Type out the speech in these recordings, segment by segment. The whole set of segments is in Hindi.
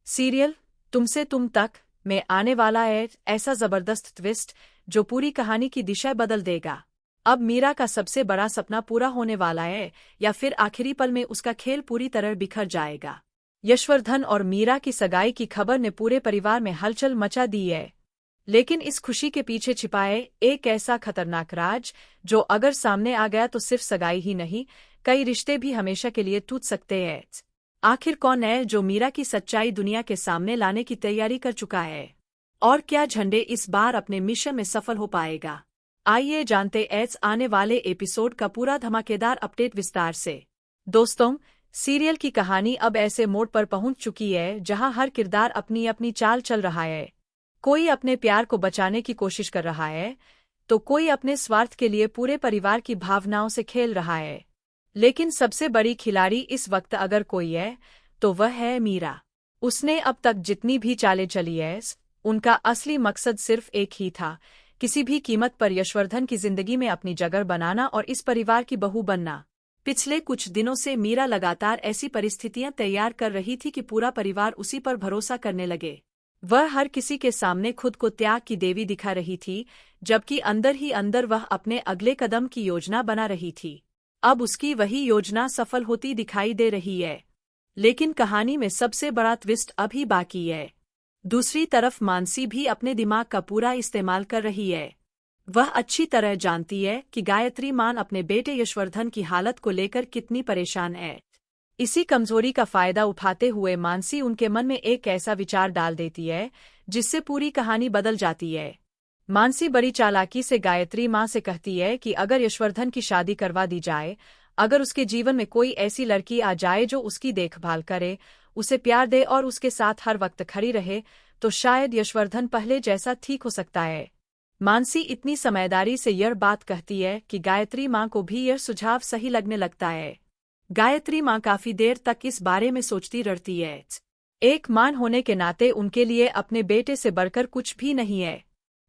सीरियल तुमसे तुम तक में आने वाला है ऐसा जबरदस्त ट्विस्ट जो पूरी कहानी की दिशा बदल देगा। अब मीरा का सबसे बड़ा सपना पूरा होने वाला है या फिर आखिरी पल में उसका खेल पूरी तरह बिखर जाएगा। यशवर्धन और मीरा की सगाई की खबर ने पूरे परिवार में हलचल मचा दी है, लेकिन इस खुशी के पीछे छिपा है एक ऐसा खतरनाक राज जो अगर सामने आ गया तो सिर्फ सगाई ही नहीं, कई रिश्ते भी हमेशा के लिए टूट सकते हैं। आखिर कौन है जो मीरा की सच्चाई दुनिया के सामने लाने की तैयारी कर चुका है, और क्या झंडे इस बार अपने मिशन में सफल हो पाएगा? आइए जानते हैं आने वाले एपिसोड का पूरा धमाकेदार अपडेट विस्तार से। दोस्तों, सीरियल की कहानी अब ऐसे मोड़ पर पहुंच चुकी है जहां हर किरदार अपनी अपनी चाल चल रहा है। कोई अपने प्यार को बचाने की कोशिश कर रहा है, तो कोई अपने स्वार्थ के लिए पूरे परिवार की भावनाओं से खेल रहा है। लेकिन सबसे बड़ी खिलाड़ी इस वक्त अगर कोई है तो वह है मीरा। उसने अब तक जितनी भी चालें चली है, उनका असली मकसद सिर्फ एक ही था, किसी भी कीमत पर यशवर्धन की जिंदगी में अपनी जगह बनाना और इस परिवार की बहू बनना। पिछले कुछ दिनों से मीरा लगातार ऐसी परिस्थितियां तैयार कर रही थी कि पूरा परिवार उसी पर भरोसा करने लगे। वह हर किसी के सामने खुद को त्याग की देवी दिखा रही थी, जबकि अंदर ही अंदर वह अपने अगले कदम की योजना बना रही थी। अब उसकी वही योजना सफल होती दिखाई दे रही है, लेकिन कहानी में सबसे बड़ा ट्विस्ट अभी बाकी है। दूसरी तरफ मानसी भी अपने दिमाग का पूरा इस्तेमाल कर रही है। वह अच्छी तरह जानती है कि गायत्री मान अपने बेटे यशवर्धन की हालत को लेकर कितनी परेशान है। इसी कमजोरी का फायदा उठाते हुए मानसी उनके मन में एक ऐसा विचार डाल देती है जिससे पूरी कहानी बदल जाती है। मानसी बड़ी चालाकी से गायत्री माँ से कहती है कि अगर यशवर्धन की शादी करवा दी जाए, अगर उसके जीवन में कोई ऐसी लड़की आ जाए जो उसकी देखभाल करे, उसे प्यार दे और उसके साथ हर वक्त खड़ी रहे, तो शायद यशवर्धन पहले जैसा ठीक हो सकता है। मानसी इतनी समझदारी से यह बात कहती है कि गायत्री माँ को भी यह सुझाव सही लगने लगता है। गायत्री माँ काफी देर तक इस बारे में सोचती रहती है। एक मां होने के नाते उनके लिए अपने बेटे से बढ़कर कुछ भी नहीं है।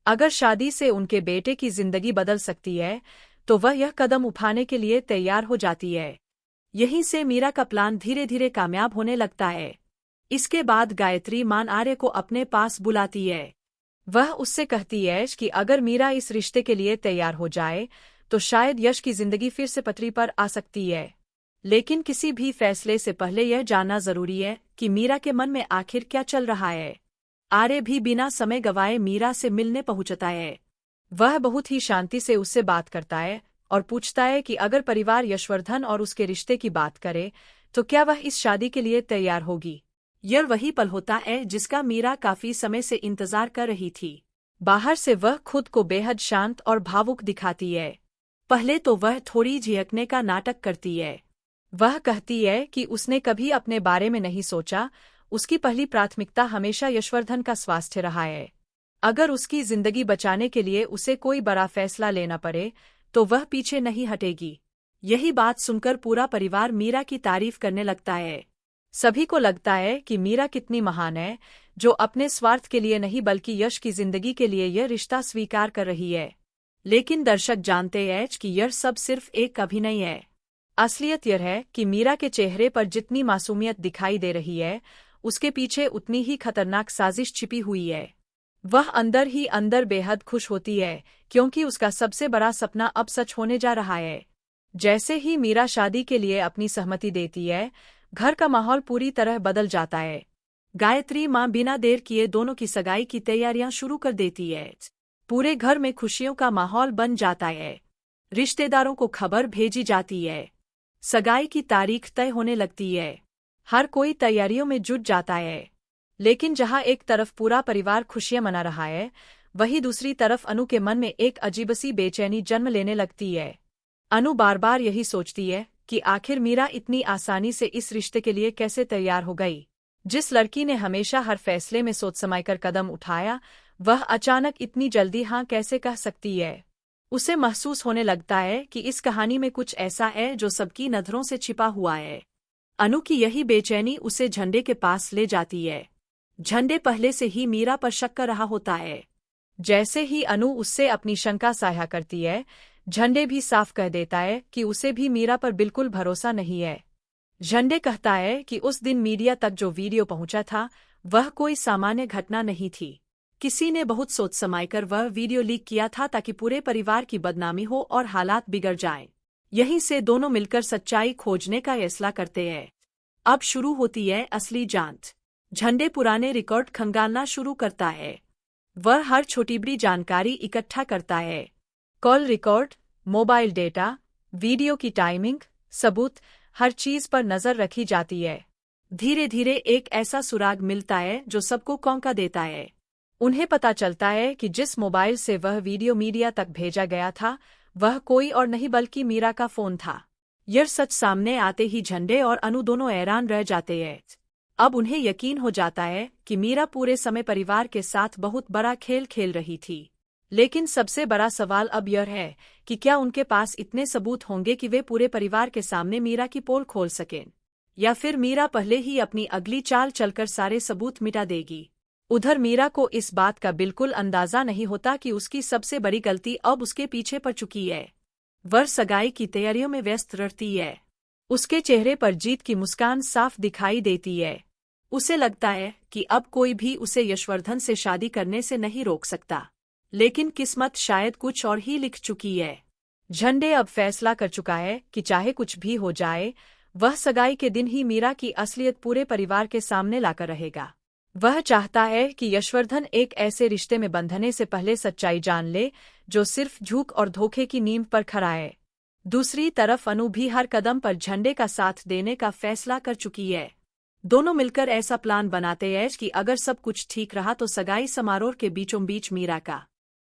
अगर शादी से उनके बेटे की जिंदगी बदल सकती है, तो वह यह कदम उठाने के लिए तैयार हो जाती है। यहीं से मीरा का प्लान धीरे धीरे कामयाब होने लगता है। इसके बाद गायत्री मां आर्य को अपने पास बुलाती है। वह उससे कहती है कि अगर मीरा इस रिश्ते के लिए तैयार हो जाए, तो शायद यश की जिंदगी फिर से पटरी पर आ सकती है। लेकिन किसी भी फैसले से पहले यह जानना जरूरी है कि मीरा के मन में आखिर क्या चल रहा है। आर्य भी बिना समय गवाए मीरा से मिलने पहुंचता है। वह बहुत ही शांति से उससे बात करता है और पूछता है कि अगर परिवार यशवर्धन और उसके रिश्ते की बात करे, तो क्या वह इस शादी के लिए तैयार होगी। यह वही पल होता है जिसका मीरा काफी समय से इंतजार कर रही थी। बाहर से वह खुद को बेहद शांत और भावुक दिखाती है। पहले तो वह थोड़ी झिझकने का नाटक करती है। वह कहती है कि उसने कभी अपने बारे में नहीं सोचा, उसकी पहली प्राथमिकता हमेशा यशवर्धन का स्वास्थ्य रहा है। अगर उसकी जिंदगी बचाने के लिए उसे कोई बड़ा फैसला लेना पड़े, तो वह पीछे नहीं हटेगी। यही बात सुनकर पूरा परिवार मीरा की तारीफ करने लगता है। सभी को लगता है कि मीरा कितनी महान है, जो अपने स्वार्थ के लिए नहीं बल्कि यश की जिंदगी के लिए यह रिश्ता स्वीकार कर रही है। लेकिन दर्शक जानते हैं कि यह सब सिर्फ एक अभिनय है। असलियत यह है कि मीरा के चेहरे पर जितनी मासूमियत दिखाई दे रही है, उसके पीछे उतनी ही खतरनाक साजिश छिपी हुई है। वह अंदर ही अंदर बेहद खुश होती है, क्योंकि उसका सबसे बड़ा सपना अब सच होने जा रहा है। जैसे ही मीरा शादी के लिए अपनी सहमति देती है, घर का माहौल पूरी तरह बदल जाता है। गायत्री माँ बिना देर किए दोनों की सगाई की तैयारियां शुरू कर देती है। पूरे घर में खुशियों का माहौल बन जाता है। रिश्तेदारों को खबर भेजी जाती है। सगाई की तारीख तय होने लगती है। हर कोई तैयारियों में जुट जाता है। लेकिन जहां एक तरफ पूरा परिवार खुशियां मना रहा है, वहीं दूसरी तरफ अनु के मन में एक अजीबसी बेचैनी जन्म लेने लगती है। अनु बार बार यही सोचती है कि आखिर मीरा इतनी आसानी से इस रिश्ते के लिए कैसे तैयार हो गई। जिस लड़की ने हमेशा हर फैसले में सोच समझकर कदम उठाया, वह अचानक इतनी जल्दी हाँ कैसे कह सकती है। उसे महसूस होने लगता है कि इस कहानी में कुछ ऐसा है जो सबकी नजरों से छिपा हुआ है। अनु की यही बेचैनी उसे झंडे के पास ले जाती है। झंडे पहले से ही मीरा पर शक कर रहा होता है। जैसे ही अनु उससे अपनी शंका साझा करती है, झंडे भी साफ कह देता है कि उसे भी मीरा पर बिल्कुल भरोसा नहीं है। झंडे कहता है कि उस दिन मीडिया तक जो वीडियो पहुंचा था, वह कोई सामान्य घटना नहीं थी। किसी ने बहुत सोच समझकर वह वीडियो लीक किया था ताकि पूरे परिवार की बदनामी हो और हालात बिगड़ जाएं। यहीं से दोनों मिलकर सच्चाई खोजने का फैसला करते हैं। अब शुरू होती है असली जांच। झंडे पुराने रिकॉर्ड खंगालना शुरू करता है। वह हर छोटी बड़ी जानकारी इकट्ठा करता है। Call record, mobile data, video की टाइमिंग, सबूत, हर चीज पर नजर रखी जाती है। धीरे धीरे एक ऐसा सुराग मिलता है जो सबको चौंका देता है। उन्हें पता चलता है कि जिस मोबाइल से वह वीडियो मीडिया तक भेजा गया था वह कोई और नहीं बल्कि मीरा का फोन था। यह सच सामने आते ही झंडे और अनु दोनों हैरान रह जाते हैं। अब उन्हें यकीन हो जाता है कि मीरा पूरे समय परिवार के साथ बहुत बड़ा खेल खेल रही थी। लेकिन सबसे बड़ा सवाल अब यह है कि क्या उनके पास इतने सबूत होंगे कि वे पूरे परिवार के सामने मीरा की पोल खोल सकें, या फिर मीरा पहले ही अपनी अगली चाल चलकर सारे सबूत मिटा देगी। उधर मीरा को इस बात का बिल्कुल अंदाजा नहीं होता कि उसकी सबसे बड़ी गलती अब उसके पीछे पड़ चुकी है। वह सगाई की तैयारियों में व्यस्त रहती है। उसके चेहरे पर जीत की मुस्कान साफ दिखाई देती है। उसे लगता है कि अब कोई भी उसे यशवर्धन से शादी करने से नहीं रोक सकता। लेकिन किस्मत शायद कुछ और ही लिख चुकी है। झंडे अब फैसला कर चुका है कि चाहे कुछ भी हो जाए वह सगाई के दिन ही मीरा की असलियत पूरे परिवार के सामने लाकर रहेगा। वह चाहता है कि यशवर्धन एक ऐसे रिश्ते में बंधने से पहले सच्चाई जान ले जो सिर्फ झूठ और धोखे की नींव पर खड़ा है। दूसरी तरफ अनु भी हर कदम पर झंडे का साथ देने का फैसला कर चुकी है। दोनों मिलकर ऐसा प्लान बनाते हैं कि अगर सब कुछ ठीक रहा तो सगाई समारोह के बीचों बीच मीरा का